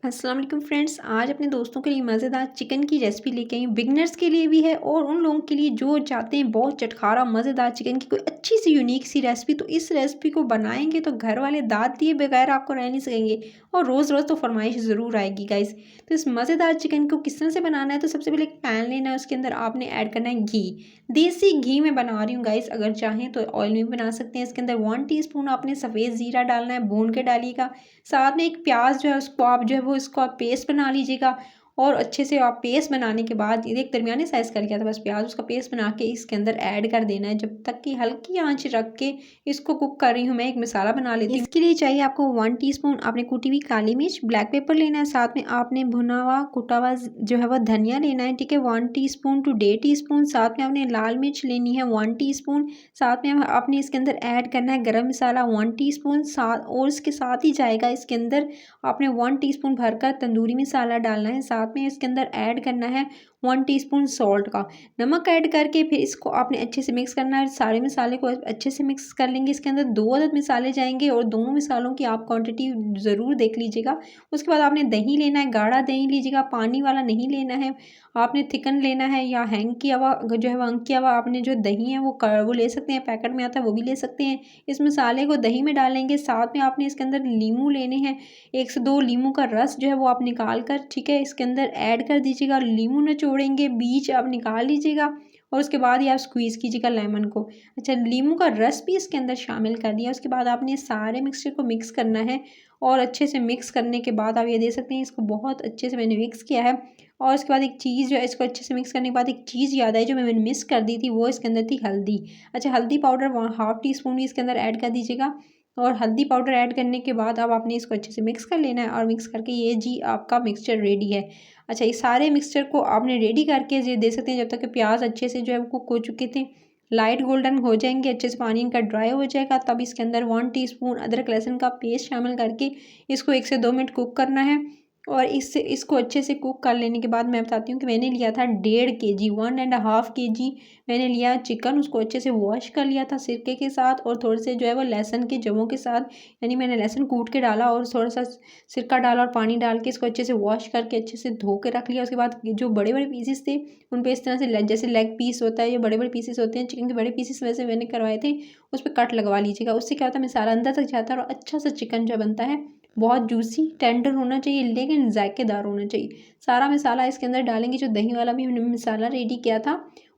अस्सलाम वालेकुम फ्रेंड्स, आज अपने दोस्तों के लिए मज़ेदार चिकन की रेसिपी लेके आई हूँ। बिगनर्स के लिए भी है और उन लोगों के लिए जो चाहते हैं बहुत चटखारा मज़ेदार चिकन की कोई अच्छी सी यूनिक सी रेसिपी। तो इस रेसिपी को बनाएंगे तो घर वाले दाद दिए बगैर आपको रह नहीं सकेंगे और रोज़ रोज़ तो फरमाइश ज़रूर आएगी गाइस। तो इस मज़ेदार चिकन को किस तरह से बनाना है, तो सबसे पहले एक पैन लेना है, उसके अंदर आपने ऐड करना है घी। देसी घी में बना रही हूँ गाइस, अगर चाहें तो ऑयल में भी बना सकते हैं। इसके अंदर 1 टीस्पून आपने सफ़ेद ज़ीरा डालना है, भून के डालिएगा। साथ में एक प्याज जो है उसको आप जो है वो इसको आप पेस्ट बना लीजिएगा। और अच्छे से आप पेस्ट बनाने के बाद ये एक दरमियाने साइज़ का लिया था बस प्याज, उसका पेस्ट बना के इसके अंदर ऐड कर देना है जब तक कि हल्की आंच रख के इसको कुक कर रही हूँ। मैं एक मसाला बना लेती हूँ। इसके लिए चाहिए आपको 1 टीस्पून आपने कुटी हुई काली मिर्च, ब्लैक पेपर लेना है। साथ में आपने भुना हुआ कुटा हुआ जो है वो धनिया लेना है, ठीक है, 1 टीस्पून टू 1.5 टीस्पून। साथ में आपने लाल मिर्च लेनी है 1 टीस्पून। साथ में आपने इसके अंदर ऐड करना है गरम मसाला 1 टीस्पून। साथ और इसके साथ ही जाएगा इसके अंदर आपने 1 टीस्पून भरकर तंदूरी मसाला डालना है। साथ में इसके अंदर ऐड करना है 1 टीस्पून सॉल्ट का नमक ऐड करके फिर इसको आपने अच्छे से मिक्स करना है। सारे मसाले को अच्छे से मिक्स कर लेंगे। इसके अंदर 2 अदद मसाले जाएंगे और दोनों मसालों की आप क्वांटिटी ज़रूर देख लीजिएगा। उसके बाद आपने दही लेना है, गाढ़ा दही लीजिएगा, पानी वाला नहीं लेना है। आपने थिकन लेना है या हैंग किया हुआ जो है वंग किया हुआ आपने जो दही है वो ले सकते हैं, पैकेट में आता है वो भी ले सकते हैं। इस मसाले को दही में डालेंगे। साथ में आपने इसके अंदर लीमू लेने हैं, 1 से 2 लीमू का रस जो है वो आप निकाल कर, ठीक है, इसके अंदर ऐड कर दीजिएगा। लीमू निचोड़ेंगे, बीज आप निकाल लीजिएगा और उसके बाद ही आप स्क्वीज़ कीजिएगा लेमन को। अच्छा, लीमू का रस भी इसके अंदर शामिल कर दिया। उसके बाद आपने सारे मिक्सचर को मिक्स करना है और अच्छे से मिक्स करने के बाद आप ये देख सकते हैं इसको बहुत अच्छे से मैंने मिक्स किया है। और उसके बाद एक चीज़ जो है, इसको अच्छे से मिक्स करने के बाद एक चीज़ याद आई जो मैंने मिस कर दी थी, वो इसके अंदर थी हल्दी। अच्छा, हल्दी पाउडर 1/2 टीस्पून भी इसके अंदर ऐड कर दीजिएगा। और हल्दी पाउडर ऐड करने के बाद अब आपने इसको अच्छे से मिक्स कर लेना है और मिक्स करके ये जी आपका मिक्सचर रेडी है। अच्छा, ये सारे मिक्सचर को आपने रेडी करके ये दे सकते हैं जब तक कि प्याज अच्छे से जो है वो कुक हो चुके थे, लाइट गोल्डन हो जाएंगे, अच्छे से पानी इनका ड्राई हो जाएगा, तब इसके अंदर 1 टीस्पून अदरक लहसुन का पेस्ट शामिल करके इसको 1 से 2 मिनट कुक करना है। और इसको अच्छे से कुक कर लेने के बाद मैं बताती हूँ कि मैंने लिया था 1.5 kg, 1.5 kg मैंने लिया चिकन। उसको अच्छे से वॉश कर लिया था सिरके के साथ और थोड़े से जो है वो लहसुन के जवों के साथ, यानी मैंने लहसुन कूट के डाला और थोड़ा सा सिरका डाला और पानी डाल के इसको अच्छे से वॉश करके अच्छे से धो के रख लिया। उसके बाद जो बड़े बड़े पीसेस थे उन पर इस तरह से जैसे लेग पीस होता है, ये बड़े बड़े पीसेस होते हैं चिकन के, बड़े पीसेस वैसे मैंने करवाए थे, उस पर कट लगवा लीजिएगा। उससे क्या होता है मसाला अंदर तक जाता है और अच्छा सा चिकन जो बनता है, बहुत जूसी टेंडर होना चाहिए लेकिन जायकेदार होना चाहिए। सारा मसाला इसके अंदर डालेंगे, जो दही वाला भी मैंने मसाला रेडी किया था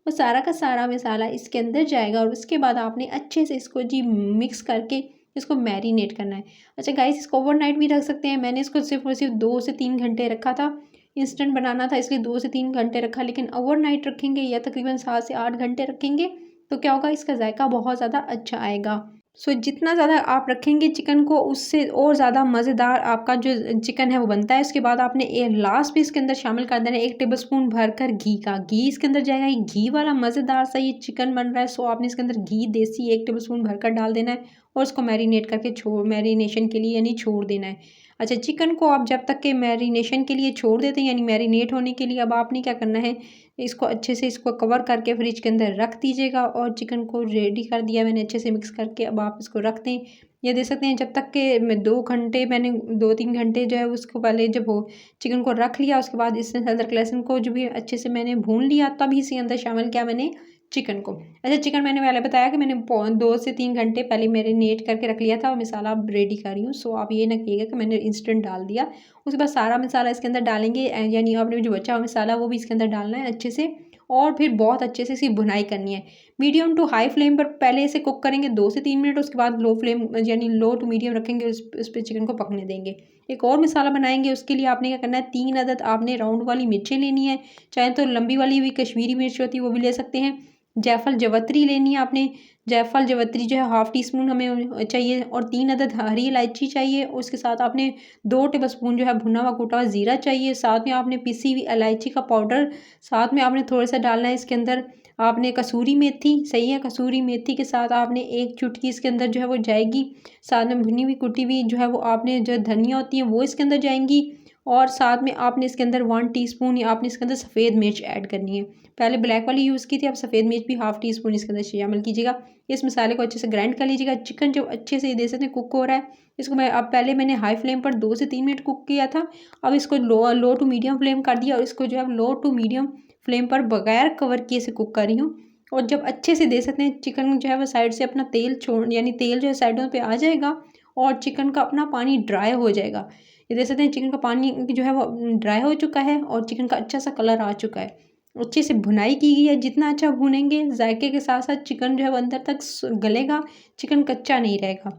वो सारा का सारा मसाला इसके अंदर जाएगा। और उसके बाद आपने अच्छे से इसको जी मिक्स करके इसको मैरिनेट करना है। अच्छा गाइस, इसको ओवरनाइट भी रख सकते हैं। मैंने इसको सिर्फ और सिर्फ 2 से 3 घंटे रखा था, इंस्टेंट बनाना था इसलिए 2 से 3 घंटे रखा, लेकिन ओवरनाइट रखेंगे या तकरीबन 7 से 8 घंटे रखेंगे तो क्या होगा, इसका जायका बहुत ज़्यादा अच्छा आएगा। सो जितना ज़्यादा आप रखेंगे चिकन को उससे और ज़्यादा मज़ेदार आपका जो चिकन है वो बनता है। उसके बाद आपने लास्ट भी इसके अंदर शामिल कर देना है 1 टेबलस्पून भरकर घी का। घी इसके अंदर जाएगा, ये घी वाला मज़ेदार सा ये चिकन बन रहा है। सो आपने इसके अंदर घी देसी 1 टेबलस्पून भरकर डाल देना है और उसको मैरिनेट करके मैरिनेशन के लिए यानी छोड़ देना है। अच्छा, चिकन को आप जब तक के मैरिनेशन के लिए छोड़ देते हैं यानी मैरिनेट होने के लिए, अब आपने क्या करना है, इसको अच्छे से इसको कवर करके फ्रिज के अंदर रख दीजिएगा। और चिकन को रेडी कर दिया मैंने अच्छे से मिक्स करके, अब आप इसको रख दें। ये दे सकते हैं जब तक के 2 घंटे, मैंने 2-3 घंटे जो है उसको पहले जब हो चिकन को रख लिया, उसके बाद इसमें अदरक लहसुन को जो भी अच्छे से मैंने भून लिया, तब इसके अंदर शामिल किया मैंने चिकन को। अच्छा, चिकन मैंने पहले बताया कि मैंने 2 से 3 घंटे पहले मैरिनेट करके रख लिया था और मसाला अब रेडी कर रही हूँ। सो आप ये ना कहिएगा कि मैंने इंस्टेंट डाल दिया। उसके बाद सारा मसाला इसके अंदर डालेंगे, यानी आपने जो बचा हुआ मसाला वो भी इसके अंदर डालना है अच्छे से। और फिर बहुत अच्छे से इसकी भुनाई करनी है। मीडियम टू हाई फ्लेम पर पहले इसे कुक करेंगे 2 से 3 मिनट, उसके बाद लो फ्लेम यानी लो टू मीडियम रखेंगे, उस पर चिकन को पकने देंगे। एक और मसाला बनाएंगे, उसके लिए आपने क्या करना है, 3 अदद आपने राउंड वाली मिर्चें लेनी है, चाहे तो लंबी वाली भी कश्मीरी मिर्च होती है वो भी ले सकते हैं। जायफल जवत्री लेनी है आपने, जायफल जवत्री जो है 1/2 टीस्पून हमें चाहिए। और 3 अदद हरी इलायची चाहिए। उसके साथ आपने 2 टेबलस्पून जो है भुना हुआ कूटा हुआ ज़ीरा चाहिए। साथ में आपने पिसी हुई इलायची का पाउडर, साथ में आपने थोड़ा सा डालना है इसके अंदर आपने कसूरी मेथी, सही है, कसूरी मेथी के साथ आपने 1 चुटकी इसके अंदर जो है वो जाएगी। साथ में भुनी हुई कुटी हुई जो है वो आपने जो धनिया होती है वो इसके अंदर जाएंगी। और साथ में आपने इसके अंदर 1 टीस्पून या आपने इसके अंदर सफ़ेद मिर्च ऐड करनी है। पहले ब्लैक वाली यूज़ की थी, अब सफ़ेद मिर्च भी हाफ़ टी स्पून इसके अंदर शामिल कीजिएगा। इस मसाले को अच्छे से ग्राइंड कर लीजिएगा। चिकन जो अच्छे से देख सकते हैं कुक हो रहा है, इसको मैं अब पहले मैंने हाई फ्लेम पर 2 से 3 मिनट कुक किया था। अब इसको लो टू मीडियम फ्लेम कर दिया और इसको जो है लो टू मीडियम फ्लेम पर बगैर कवर किए से कुक कर रही हूँ। और जब अच्छे से देख सकते हैं चिकन जो है वो साइड से अपना तेल छोड़ यानी तेल जो है साइडों पे आ जाएगा और चिकन का अपना पानी ड्राई हो जाएगा। ये देख सकते हैं चिकन का पानी जो है वो ड्राई हो चुका है और चिकन का अच्छा सा कलर आ चुका है। अच्छे से भुनाई की गई है, जितना अच्छा भुनेंगे जायके के साथ साथ चिकन जो है वो अंदर तक गलेगा, चिकन कच्चा नहीं रहेगा।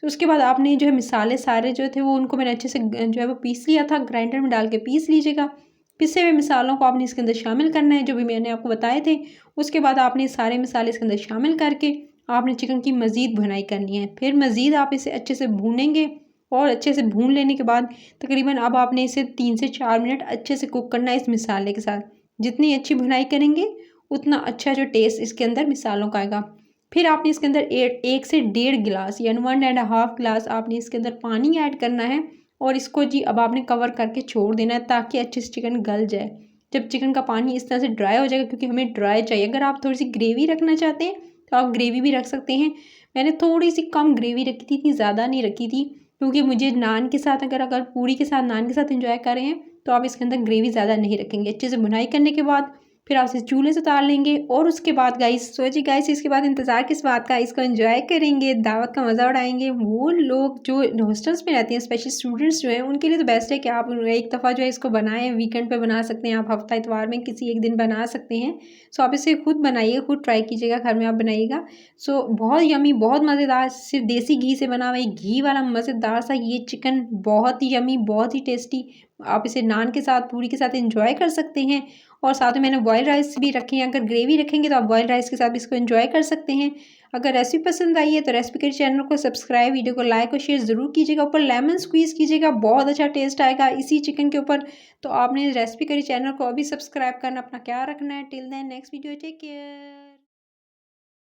तो उसके बाद आपने जो है मसाले सारे जो थे वो उनको मैंने अच्छे से जो है वो पीस लिया था, ग्राइंडर में डाल के पीस लीजिएगा। पिसे हुए मसालों को आपने इसके अंदर शामिल करना है जो भी मैंने आपको बताए थे। उसके बाद आपने सारे मसाले इसके अंदर शामिल करके आपने चिकन की मज़ीद भुनाई करनी है। फिर मज़ीद आप इसे अच्छे से भूनेंगे और अच्छे से भून लेने के बाद तकरीबन अब आपने इसे 3 से 4 मिनट अच्छे से कुक करना है इस मसाले के साथ। जितनी अच्छी भुनाई करेंगे उतना अच्छा जो टेस्ट इसके अंदर मसालों का आएगा। फिर आपने इसके अंदर 1 से 1.5 गिलास यानी 1.5 गिलास आपने इसके अंदर पानी ऐड करना है और इसको जी अब आपने कवर करके छोड़ देना है ताकि अच्छे से चिकन गल जाए। जब चिकन का पानी इस तरह से ड्राई हो जाएगा, क्योंकि हमें ड्राई चाहिए, अगर आप थोड़ी सी ग्रेवी रखना चाहते हैं तो आप ग्रेवी भी रख सकते हैं। मैंने थोड़ी सी कम ग्रेवी रखी थी, ज़्यादा नहीं रखी थी, क्योंकि मुझे नान के साथ अगर पूरी के साथ नान के साथ एंजॉय कर रहे हैं तो आप इसके अंदर ग्रेवी ज़्यादा नहीं रखेंगे। अच्छे से भुनाई करने के बाद फिर आप इसे चूल्हे से उतार लेंगे और उसके बाद गाइस सोचिए गाइस इसके बाद इंतज़ार किस बात का, इसको एंजॉय करेंगे, दावत का मज़ा उड़ाएंगे। वो लोग जो हॉस्टल्स में रहते हैं, स्पेशली स्टूडेंट्स जो हैं, उनके लिए तो बेस्ट है कि आप एक दफ़ा जो है इसको बनाएं। वीकेंड पे बना सकते हैं, आप हफ्ता इतवार में किसी एक दिन बना सकते हैं। सो आप इसे खुद बनाइए, खुद ट्राई कीजिएगा, घर में आप बनाइएगा। सो बहुत यमी, बहुत मज़ेदार, सिर्फ देसी घी से बना हुआ घी वाला मज़ेदार सा ये चिकन, बहुत ही यमी, बहुत ही टेस्टी। आप इसे नान के साथ, पूरी के साथ एंजॉय कर सकते हैं। और साथ में मैंने बॉयल राइस भी रखे हैं, अगर ग्रेवी रखेंगे तो आप बॉयल राइस के साथ भी इसको एंजॉय कर सकते हैं। अगर रेसिपी पसंद आई है तो रेसिपी के चैनल को सब्सक्राइब, वीडियो को लाइक और शेयर ज़रूर कीजिएगा। ऊपर लेमन स्क्वीज़ कीजिएगा, बहुत अच्छा टेस्ट आएगा इसी चिकन के ऊपर। तो आपने रेसिपी करी चैनल को अभी सब्सक्राइब करना, अपना ख्याल रखना है। Till then next video, take care.